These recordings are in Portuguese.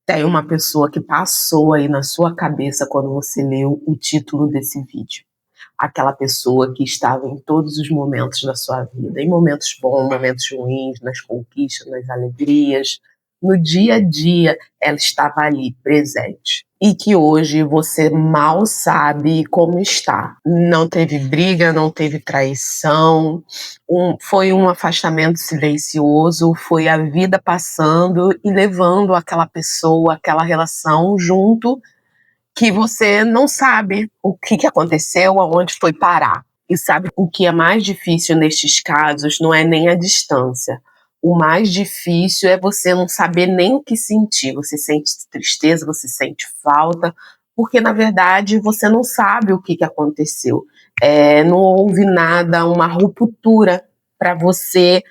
Tem uma pessoa que passou aí na sua cabeça quando você leu o título desse vídeo. Aquela pessoa que estava em todos os momentos da sua vida, em momentos bons, momentos ruins, nas conquistas, nas alegrias, no dia a dia, ela estava ali presente. E que hoje você mal sabe como está. Não teve briga, não teve traição, foi um afastamento silencioso, foi a vida passando e levando aquela pessoa, aquela relação junto, que você não sabe o que aconteceu, aonde foi parar. E sabe o que é mais difícil nestes casos? Não é nem a distância. O mais difícil é você não saber nem o que sentir. Você sente tristeza, você sente falta, porque na verdade você não sabe o que aconteceu. Não houve nada, uma ruptura para você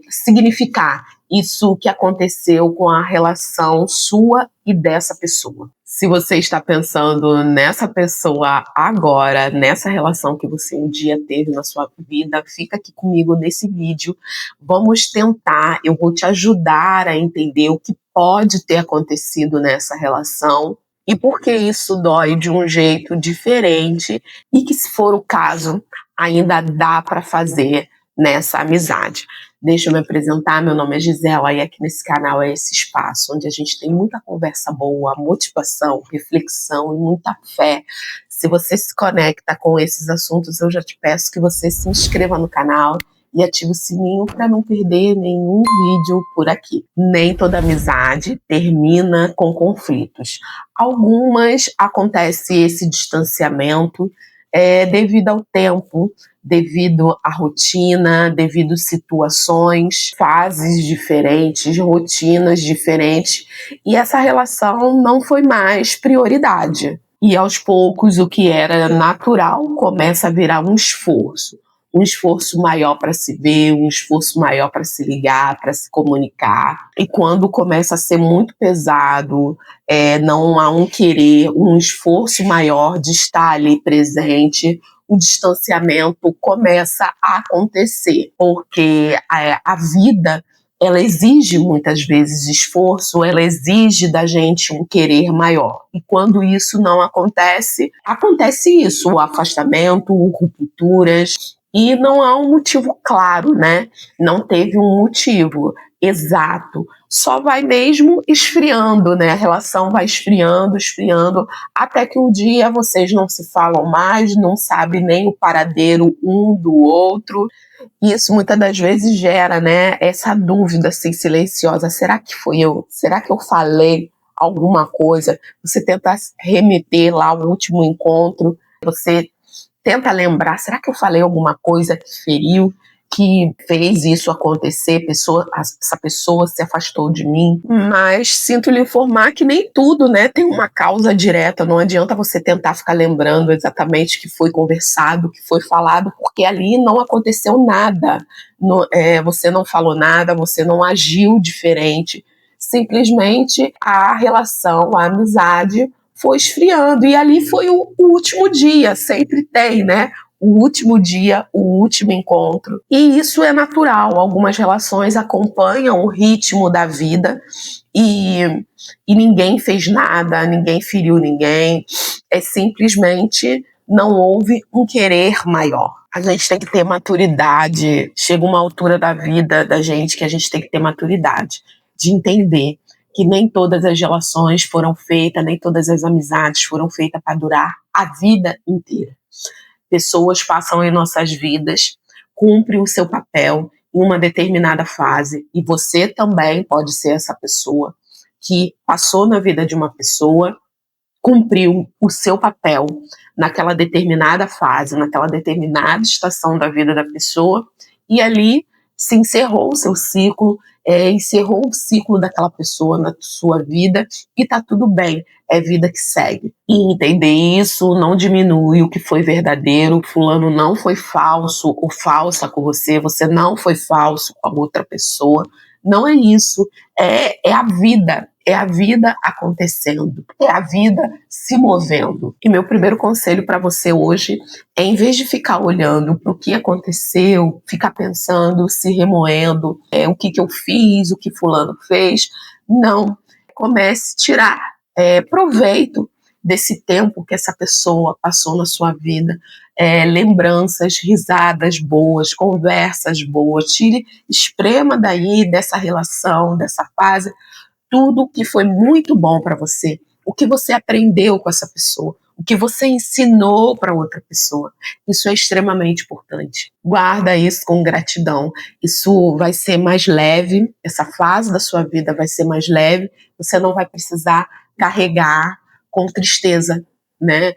significar isso que aconteceu com a relação sua e dessa pessoa. Se você está pensando nessa pessoa agora, nessa relação que você um dia teve na sua vida, fica aqui comigo nesse vídeo. Vamos tentar, eu vou te ajudar a entender o que pode ter acontecido nessa relação e por que isso dói de um jeito diferente e que, se for o caso, ainda dá para fazer nessa amizade. Deixa eu me apresentar, meu nome é Gisela e aqui nesse canal é esse espaço onde a gente tem muita conversa boa, motivação, reflexão e muita fé. Se você se conecta com esses assuntos, eu já te peço que você se inscreva no canal e ative o sininho para não perder nenhum vídeo por aqui. Nem toda amizade termina com conflitos. Algumas acontece esse distanciamento devido ao tempo, devido à rotina, devido a situações, fases diferentes, rotinas diferentes, e essa relação não foi mais prioridade. E aos poucos o que era natural começa a virar um esforço maior para se ver, um esforço maior para se ligar, para se comunicar. E quando começa a ser muito pesado, não há um querer, um esforço maior de estar ali presente, o distanciamento começa a acontecer, porque a vida, ela exige muitas vezes esforço, ela exige da gente um querer maior. E quando isso não acontece, acontece isso, o afastamento, rupturas, e não há um motivo claro, né? Não teve um motivo exato. Só vai mesmo esfriando, né? A relação vai esfriando, até que um dia vocês não se falam mais, não sabem nem o paradeiro um do outro. E isso muitas das vezes gera, né, essa dúvida assim, silenciosa. Será que foi eu? Será que eu falei alguma coisa? Você tenta remeter lá ao último encontro, você tenta lembrar, será que eu falei alguma coisa que feriu, que fez isso acontecer, essa pessoa se afastou de mim? Mas sinto lhe informar que nem tudo, né, tem uma causa direta. Não adianta você tentar ficar lembrando exatamente o que foi conversado, o que foi falado, porque ali não aconteceu nada. Você não falou nada, você não agiu diferente. Simplesmente a relação, a amizade foi esfriando, e ali foi o último dia, sempre tem, né? O último dia, o último encontro. E isso é natural, algumas relações acompanham o ritmo da vida e ninguém fez nada, ninguém feriu ninguém, simplesmente não houve um querer maior. A gente tem que ter maturidade, chega uma altura da vida da gente que a gente tem que ter maturidade, de entender que nem todas as relações foram feitas, nem todas as amizades foram feitas para durar a vida inteira. Pessoas passam em nossas vidas, cumprem o seu papel em uma determinada fase, e você também pode ser essa pessoa que passou na vida de uma pessoa, cumpriu o seu papel naquela determinada fase, naquela determinada estação da vida da pessoa, e ali se encerrou o seu ciclo, encerrou o ciclo daquela pessoa na sua vida, e tá tudo bem, é vida que segue. E entender isso não diminui o que foi verdadeiro. Fulano não foi falso ou falsa com você, você não foi falso com a outra pessoa. Não é isso, é a vida acontecendo, é a vida se movendo. E meu primeiro conselho para você hoje é, em vez de ficar olhando para o que aconteceu, ficar pensando, se remoendo, o que eu fiz, o que fulano fez, não. comece a tirar proveito desse tempo que essa pessoa passou na sua vida, lembranças, risadas boas, conversas boas, esprema daí dessa relação, dessa fase, tudo que foi muito bom para você, o que você aprendeu com essa pessoa, o que você ensinou para outra pessoa. Isso é extremamente importante. Guarda isso com gratidão. Isso vai ser mais leve, essa fase da sua vida vai ser mais leve, você não vai precisar carregar com tristeza, né?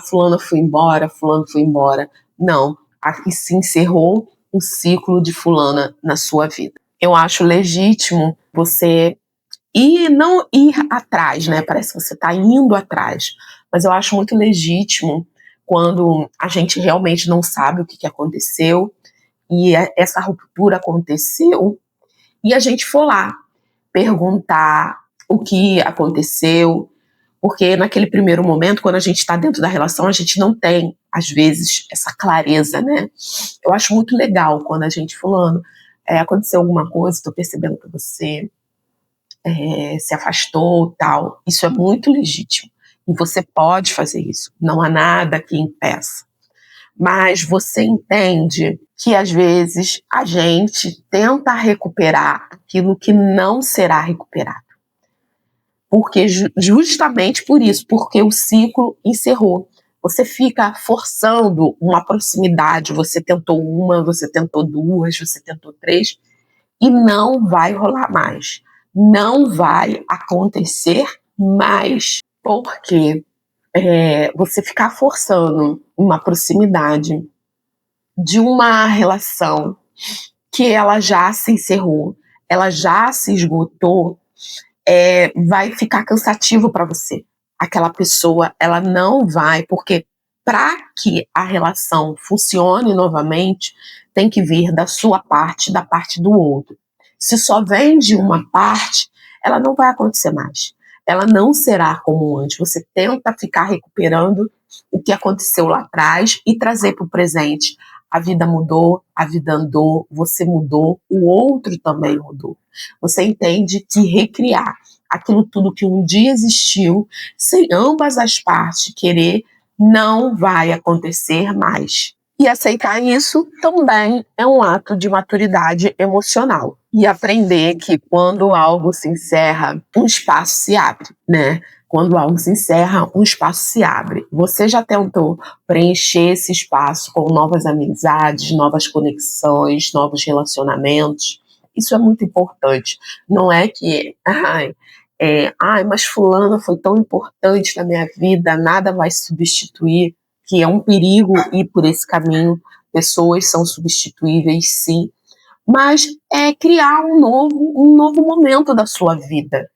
Fulano foi embora, fulano foi embora. Não, aqui se encerrou um ciclo de fulana na sua vida. Eu acho legítimo você e não ir atrás, né? Parece que você está indo atrás. Mas eu acho muito legítimo quando a gente realmente não sabe o que aconteceu e essa ruptura aconteceu e a gente for lá perguntar o que aconteceu, porque naquele primeiro momento, quando a gente está dentro da relação, a gente não tem, às vezes, essa clareza, né? Eu acho muito legal quando a gente, fulano, aconteceu alguma coisa, estou percebendo que você se afastou, tal. Isso é muito legítimo. E você pode fazer isso. Não há nada que impeça. Mas você entende que, às vezes, a gente tenta recuperar aquilo que não será recuperado. Porque justamente por isso, porque o ciclo encerrou. Você fica forçando uma proximidade, você tentou uma, você tentou duas, você tentou três, e não vai rolar mais. Não vai acontecer mais. Porque você ficar forçando uma proximidade de uma relação que ela já se encerrou, ela já se esgotou, vai ficar cansativo para você. Aquela pessoa, ela não vai, porque para que a relação funcione novamente, tem que vir da sua parte, da parte do outro. Se só vem de uma parte, ela não vai acontecer mais. Ela não será como antes. Você tenta ficar recuperando o que aconteceu lá atrás e trazer para o presente. A vida mudou, a vida andou, você mudou, o outro também mudou. Você entende que recriar aquilo tudo que um dia existiu, sem ambas as partes querer, não vai acontecer mais. E aceitar isso também é um ato de maturidade emocional. E aprender que quando algo se encerra, um espaço se abre, né? Quando algo se encerra, um espaço se abre. Você já tentou preencher esse espaço com novas amizades, novas conexões, novos relacionamentos? Isso é muito importante. Não é que, mas fulano foi tão importante na minha vida, nada vai substituir, que é um perigo ir por esse caminho. Pessoas são substituíveis, sim, mas é criar um novo momento da sua vida,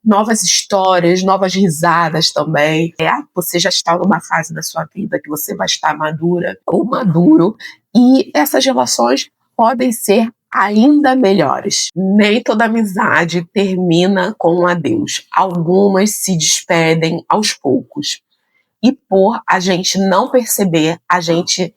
novas histórias, novas risadas também. Você já está numa fase da sua vida que você vai estar madura ou maduro, e essas relações podem ser ainda melhores. Nem toda amizade termina com um adeus. Algumas se despedem aos poucos. E por a gente não perceber, a gente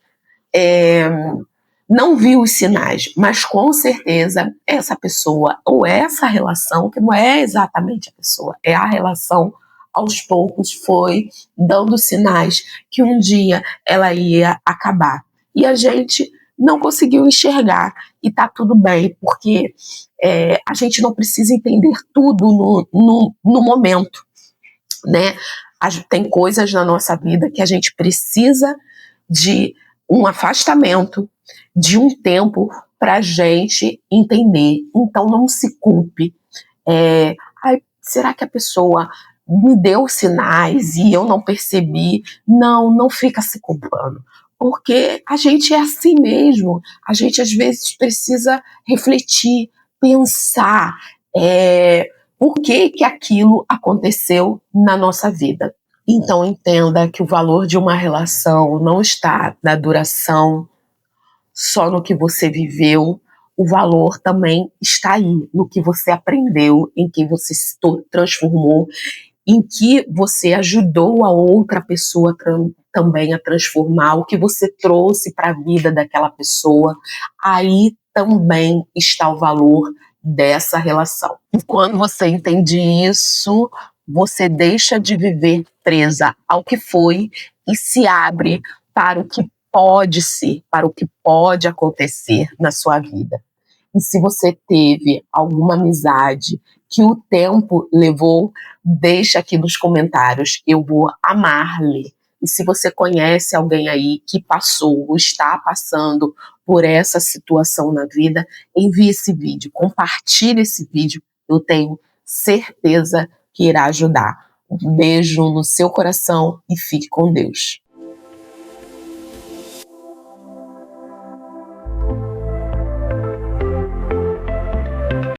não viu os sinais, mas com certeza essa pessoa ou essa relação, que não é exatamente a pessoa, é a relação, aos poucos foi dando sinais que um dia ela ia acabar. E a gente não conseguiu enxergar, e tá tudo bem, porque a gente não precisa entender tudo no momento, né? Tem coisas na nossa vida que a gente precisa de um afastamento, de um tempo para a gente entender. Então não se culpe. Será que a pessoa me deu sinais e eu não percebi? Não fica se culpando. Porque a gente é assim mesmo. A gente às vezes precisa refletir, pensar por que aquilo aconteceu na nossa vida. Então entenda que o valor de uma relação não está na duração, só no que você viveu. O valor também está aí, no que você aprendeu, em que você se transformou, em que você ajudou a outra pessoa também a transformar, o que você trouxe para a vida daquela pessoa. Aí também está o valor dessa relação. E quando você entende isso, você deixa de viver presa ao que foi e se abre para o que pode ser, para o que pode acontecer na sua vida. E se você teve alguma amizade que o tempo levou, deixa aqui nos comentários, eu vou amar ler. E se você conhece alguém aí que passou ou está passando por essa situação na vida, envie esse vídeo, compartilhe esse vídeo, eu tenho certeza que irá ajudar. Um beijo no seu coração e fique com Deus.